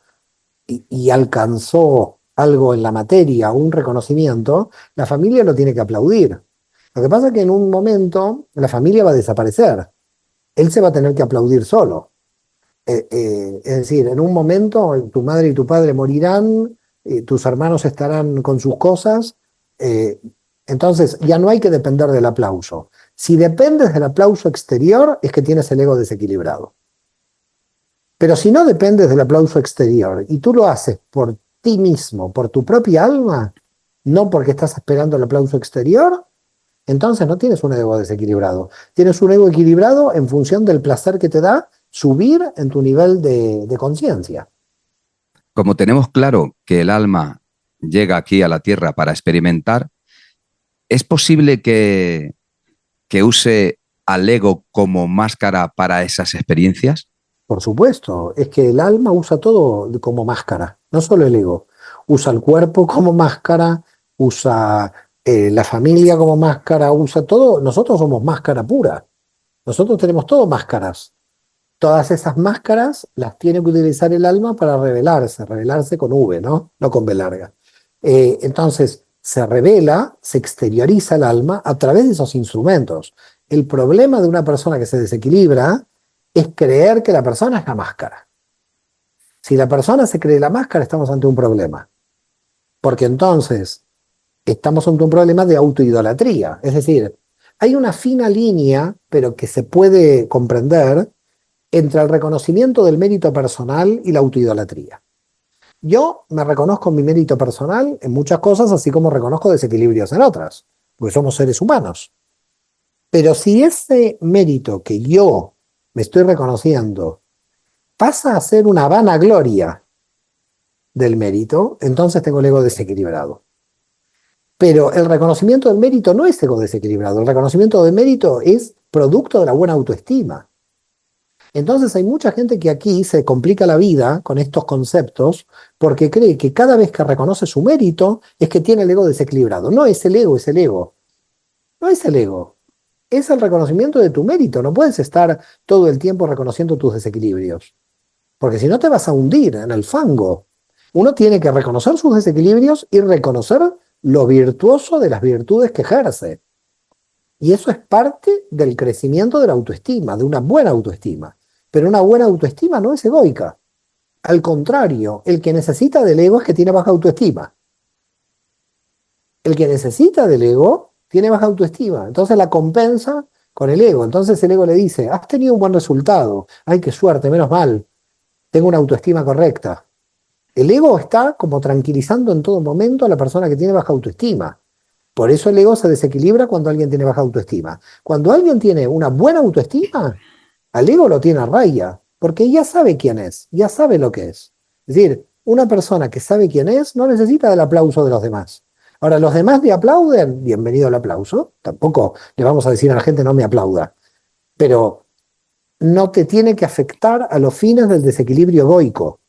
y alcanzó algo en la materia, un reconocimiento, la familia lo tiene que aplaudir. Lo que pasa es que en un momento la familia va a desaparecer. Él se va a tener que aplaudir solo. Es decir, en un momento tu madre y tu padre morirán, tus hermanos estarán con sus cosas, eh, entonces ya no hay que depender del aplauso. Si dependes del aplauso exterior, es que tienes el ego desequilibrado. Pero si no dependes del aplauso exterior y tú lo haces por ti mismo, por tu propia alma, no porque estás esperando el aplauso exterior, entonces no tienes un ego desequilibrado. Tienes un ego equilibrado en función del placer que te da subir en tu nivel de conciencia. Como tenemos claro que el alma llega aquí a la Tierra para experimentar, ¿es posible que use al ego como máscara para esas experiencias? Por supuesto, es que el alma usa todo como máscara, no solo el ego. Usa el cuerpo como máscara, usa la familia como máscara, usa todo. Nosotros somos máscara pura. Nosotros tenemos todo máscaras. Todas esas máscaras las tiene que utilizar el alma para revelarse con V, ¿no? No con B larga. Entonces, se revela, se exterioriza el alma a través de esos instrumentos. El problema de una persona que se desequilibra es creer que la persona es la máscara. Si la persona se cree la máscara, estamos ante un problema. Porque entonces estamos ante un problema de autoidolatría. Es decir, hay una fina línea, pero que se puede comprender, entre el reconocimiento del mérito personal y la autoidolatría. Yo me reconozco mi mérito personal en muchas cosas, así como reconozco desequilibrios en otras, porque somos seres humanos. Pero si ese mérito que yo me estoy reconociendo pasa a ser una vanagloria del mérito, entonces tengo el ego desequilibrado. Pero el reconocimiento del mérito no es ego desequilibrado, el reconocimiento del mérito es producto de la buena autoestima. Entonces hay mucha gente que aquí se complica la vida con estos conceptos porque cree que cada vez que reconoce su mérito es que tiene el ego desequilibrado. No es el ego, es el ego. No es el ego. Es el reconocimiento de tu mérito. No puedes estar todo el tiempo reconociendo tus desequilibrios. Porque si no te vas a hundir en el fango. Uno tiene que reconocer sus desequilibrios y reconocer lo virtuoso de las virtudes que ejerce. Y eso es parte del crecimiento de la autoestima, de una buena autoestima. Pero una buena autoestima no es egoica. Al contrario, el que necesita del ego es que tiene baja autoestima. El que necesita del ego tiene baja autoestima. Entonces la compensa con el ego. Entonces el ego le dice, has tenido un buen resultado. Ay, qué suerte, menos mal. Tengo una autoestima correcta. El ego está como tranquilizando en todo momento a la persona que tiene baja autoestima. Por eso el ego se desequilibra cuando alguien tiene baja autoestima. Cuando alguien tiene una buena autoestima, al ego lo tiene a raya, porque ya sabe quién es, ya sabe lo que es. Es decir, una persona que sabe quién es no necesita del aplauso de los demás. Ahora, los demás le aplauden, bienvenido al aplauso. Tampoco le vamos a decir a la gente no me aplauda. Pero no te tiene que afectar a los fines del desequilibrio egoico.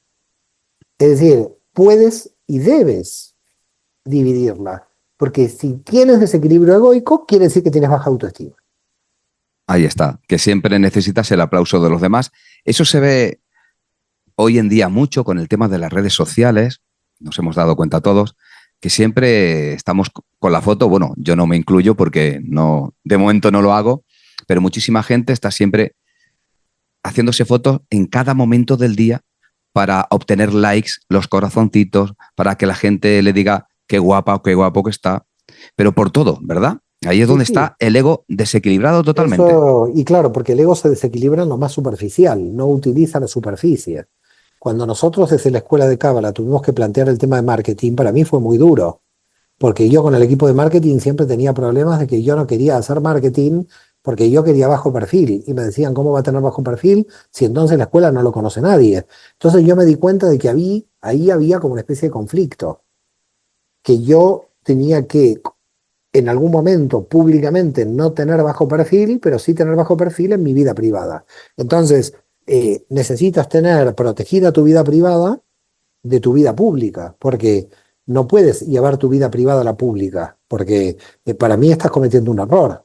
Es decir, puedes y debes dividirla. Porque si tienes desequilibrio egoico, quiere decir que tienes baja autoestima. Ahí está, que siempre necesitas el aplauso de los demás. Eso se ve hoy en día mucho con el tema de las redes sociales, nos hemos dado cuenta todos, que siempre estamos con la foto, bueno, yo no me incluyo porque no, de momento no lo hago, pero muchísima gente está siempre haciéndose fotos en cada momento del día para obtener likes, los corazoncitos, para que la gente le diga qué guapa o qué guapo que está, pero por todo, ¿verdad? Ahí es Sí, donde sí. está el ego desequilibrado totalmente. Eso, y claro, porque el ego se desequilibra en lo más superficial, no utiliza la superficie. Cuando nosotros desde la escuela de Cábala tuvimos que plantear el tema de marketing, para mí fue muy duro, porque yo con el equipo de marketing siempre tenía problemas de que yo no quería hacer marketing porque yo quería bajo perfil. Y me decían, ¿cómo va a tener bajo perfil si entonces la escuela no lo conoce nadie? Entonces yo me di cuenta de que ahí había como una especie de conflicto, que yo tenía que en algún momento públicamente no tener bajo perfil, pero sí tener bajo perfil en mi vida privada. Entonces, necesitas tener protegida tu vida privada de tu vida pública, porque no puedes llevar tu vida privada a la pública, porque para mí estás cometiendo un error,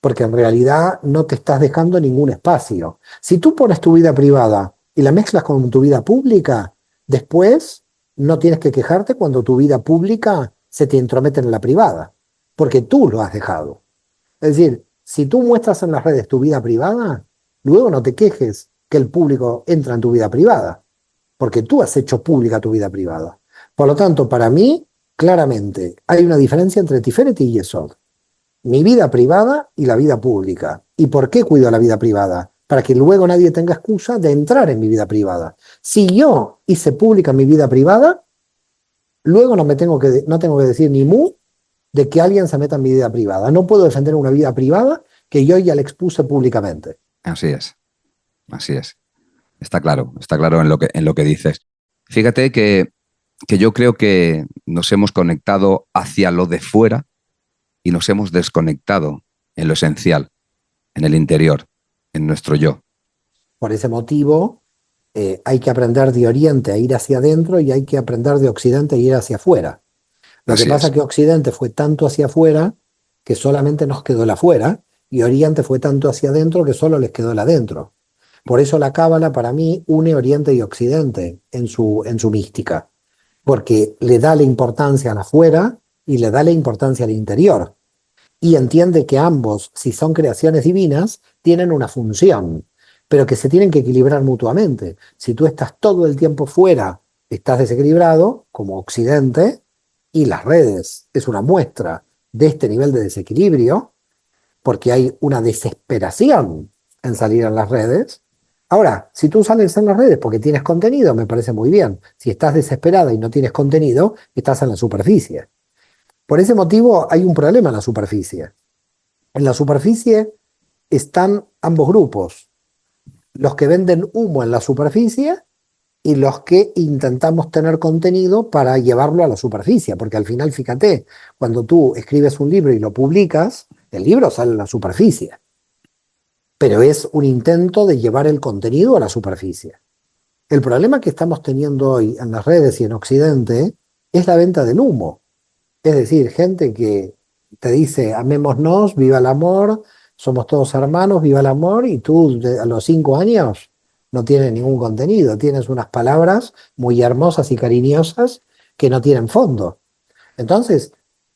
porque en realidad no te estás dejando ningún espacio. Si tú pones tu vida privada y la mezclas con tu vida pública, después no tienes que quejarte cuando tu vida pública se te intromete en la privada, porque tú lo has dejado. Es decir, si tú muestras en las redes tu vida privada, luego no te quejes que el público entra en tu vida privada, porque tú has hecho pública tu vida privada. Por lo tanto, para mí, claramente, hay una diferencia entre Tiferet y Yesod. Mi vida privada y la vida pública. ¿Y por qué cuido la vida privada? Para que luego nadie tenga excusa de entrar en mi vida privada. Si yo hice pública mi vida privada, luego no tengo que decir ni mu de que alguien se meta en mi vida privada. No puedo defender una vida privada que yo ya la expuse públicamente. Así es, así es. Está claro en lo que dices. Fíjate que yo creo que nos hemos conectado hacia lo de fuera y nos hemos desconectado en lo esencial, en el interior, en nuestro yo. Por ese motivo, hay que aprender de Oriente a ir hacia adentro y hay que aprender de Occidente a ir hacia afuera. Lo que Así pasa es es, que Occidente fue tanto hacia afuera que solamente nos quedó el afuera y Oriente fue tanto hacia adentro que solo les quedó el adentro. Por eso la Cábala para mí une Oriente y Occidente en su mística, porque le da la importancia al afuera y le da la importancia al interior. Y entiende que ambos, si son creaciones divinas, tienen una función, pero que se tienen que equilibrar mutuamente. Si tú estás todo el tiempo fuera, estás desequilibrado, como Occidente, y las redes es una muestra de este nivel de desequilibrio, porque hay una desesperación en salir en las redes. Ahora, si tú sales en las redes porque tienes contenido, me parece muy bien. Si estás desesperada y no tienes contenido, estás en la superficie. Por ese motivo hay un problema en la superficie. En la superficie están ambos grupos, los que venden humo en la superficie y los que intentamos tener contenido para llevarlo a la superficie, porque al final, fíjate, cuando tú escribes un libro y lo publicas, el libro sale a la superficie, pero es un intento de llevar el contenido a la superficie. El problema que estamos teniendo hoy en las redes y en Occidente es la venta del humo. Es decir, gente que te dice, amémonos, viva el amor, somos todos hermanos, viva el amor, y tú a los 5 años no tienes ningún contenido, tienes unas palabras muy hermosas y cariñosas que no tienen fondo. Entonces,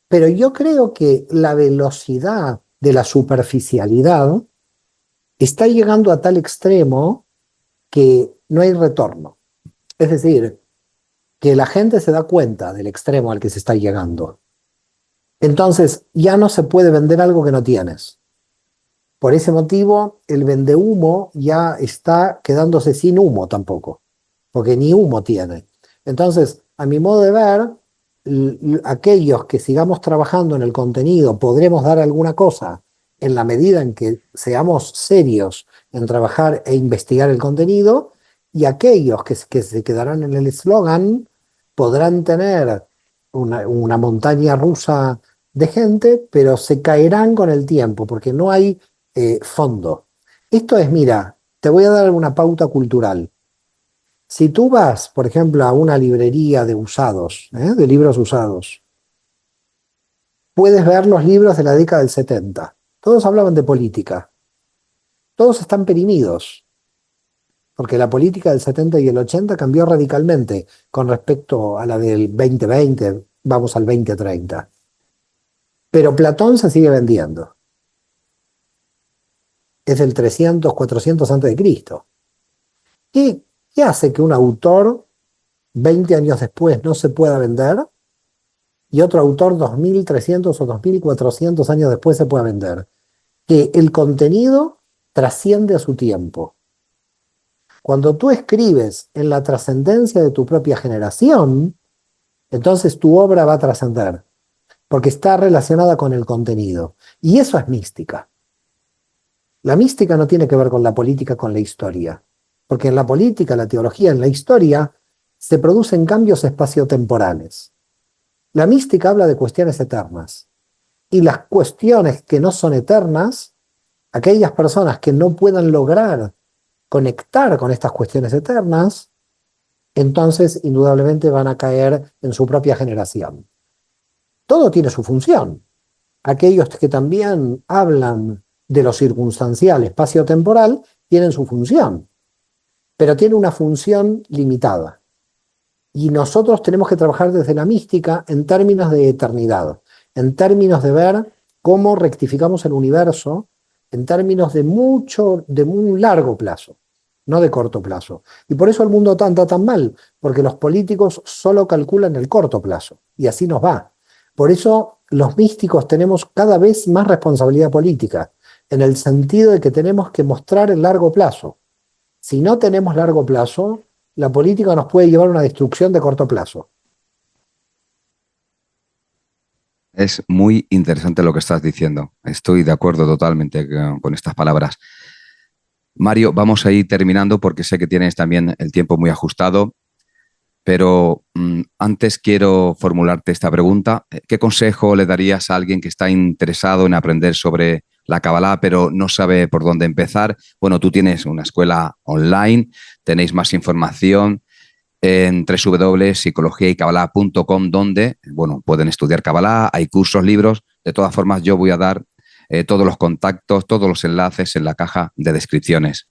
pero yo creo que la velocidad de la superficialidad está llegando a tal extremo que no hay retorno. Es decir, que la gente se da cuenta del extremo al que se está llegando. Entonces, ya no se puede vender algo que no tienes. Por ese motivo, el vendehumo ya está quedándose sin humo tampoco, porque ni humo tiene. Entonces, a mi modo de ver, aquellos que sigamos trabajando en el contenido podremos dar alguna cosa en la medida en que seamos serios en trabajar e investigar el contenido, y aquellos que se quedarán en el eslogan podrán tener una montaña rusa de gente, pero se caerán con el tiempo, porque no hay fondo. Esto es, mira, te voy a dar una pauta cultural. Si tú vas, por ejemplo, a una librería de usados, de libros usados, puedes ver los libros de la década del 70. Todos hablaban de política. Todos están perimidos, porque la política del 70 y el 80 cambió radicalmente con respecto a la del 2020, vamos al 2030. Pero Platón se sigue vendiendo. Es del 300, 400 antes de Cristo. ¿Qué hace que un autor 20 años después no se pueda vender y otro autor 2300 o 2400 años después se pueda vender? Que el contenido trasciende a su tiempo. Cuando tú escribes en la trascendencia de tu propia generación, entonces tu obra va a trascender, porque está relacionada con el contenido. Y eso es mística. La mística no tiene que ver con la política, con la historia. Porque en la política, la teología, en la historia, se producen cambios espaciotemporales. La mística habla de cuestiones eternas. Y las cuestiones que no son eternas, aquellas personas que no puedan lograr conectar con estas cuestiones eternas, entonces indudablemente van a caer en su propia generación. Todo tiene su función. Aquellos que también hablan de lo circunstancial, espacio-temporal, tienen su función, pero tiene una función limitada. Y nosotros tenemos que trabajar desde la mística en términos de eternidad, en términos de ver cómo rectificamos el universo, en términos de un largo plazo, no de corto plazo. Y por eso el mundo anda tan mal, porque los políticos solo calculan el corto plazo, y así nos va. Por eso los místicos tenemos cada vez más responsabilidad política, en el sentido de que tenemos que mostrar el largo plazo. Si no tenemos largo plazo, la política nos puede llevar a una destrucción de corto plazo. Es muy interesante lo que estás diciendo. Estoy de acuerdo totalmente con estas palabras. Mario, vamos a ir terminando porque sé que tienes también el tiempo muy ajustado, pero antes quiero formularte esta pregunta. ¿Qué consejo le darías a alguien que está interesado en aprender sobre la Kabbalah, pero no sabe por dónde empezar? Bueno, tú tienes una escuela online, tenéis más información en www.psicologiaycabalá.com, donde, bueno, pueden estudiar Kabbalah, hay cursos, libros. De todas formas, yo voy a dar todos los contactos, todos los enlaces en la caja de descripciones.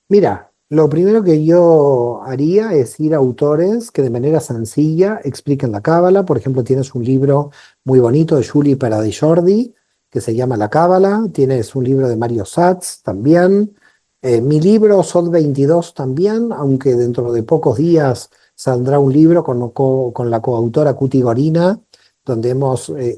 Mira, lo primero que yo haría es ir a autores que de manera sencilla expliquen la Cábala. Por ejemplo, tienes un libro muy bonito de Juli Paradis-Jordi que se llama La Cábala. Tienes un libro de Mario Satz también. Mi libro Sod 22 también, aunque dentro de pocos días saldrá un libro con la coautora Cuti Gorina, donde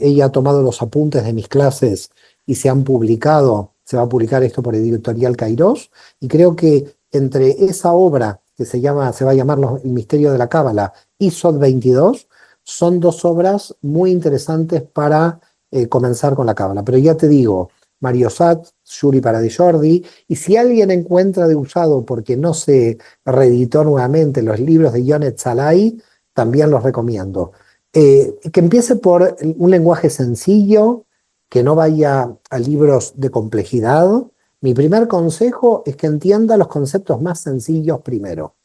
ella ha tomado los apuntes de mis clases y se va a publicar esto por Editorial Kairos, y creo que entre esa obra que se va a llamar El misterio de la Cábala y Sod 22, son dos obras muy interesantes para comenzar con la Cábala. Pero ya te digo, Mario Satz, Juli Paradis-Jordi, y si alguien encuentra de usado porque no se reeditó nuevamente los libros de Yonet Salai, también los recomiendo. Que empiece por un lenguaje sencillo, que no vaya a libros de complejidad. Mi primer consejo es que entienda los conceptos más sencillos primero.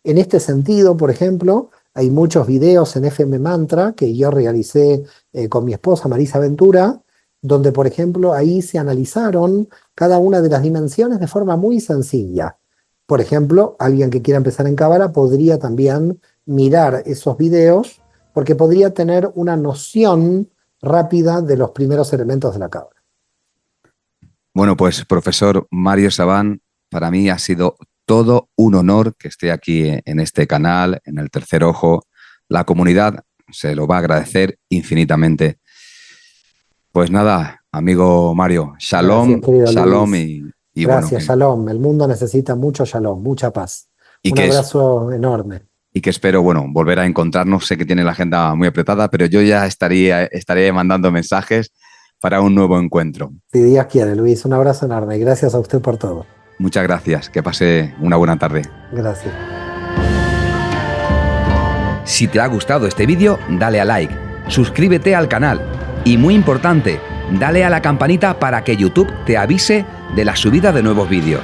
En este sentido, por ejemplo, hay muchos videos en FM Mantra que yo realicé con mi esposa Marisa Ventura, donde, por ejemplo, ahí se analizaron cada una de las dimensiones de forma muy sencilla. Por ejemplo, alguien que quiera empezar en Cábala podría también mirar esos videos, porque podría tener una noción rápida de los primeros elementos de la Cábala. Bueno, pues profesor Mario Sabán, para mí ha sido todo un honor que esté aquí en este canal, en El Tercer Ojo. La comunidad se lo va a agradecer infinitamente. Pues nada, amigo Mario, shalom, Gracias, shalom Luis. y Gracias, bueno, shalom. El mundo necesita mucho shalom, mucha paz. Un abrazo enorme. Y que espero, bueno, volver a encontrarnos. Sé que tiene la agenda muy apretada, pero yo ya estaré mandando mensajes para un nuevo encuentro. Si Dios quiere, Luis, un abrazo enorme. Gracias a usted por todo. Muchas gracias. Que pase una buena tarde. Gracias. Si te ha gustado este vídeo, dale a like, suscríbete al canal y, muy importante, dale a la campanita para que YouTube te avise de la subida de nuevos vídeos.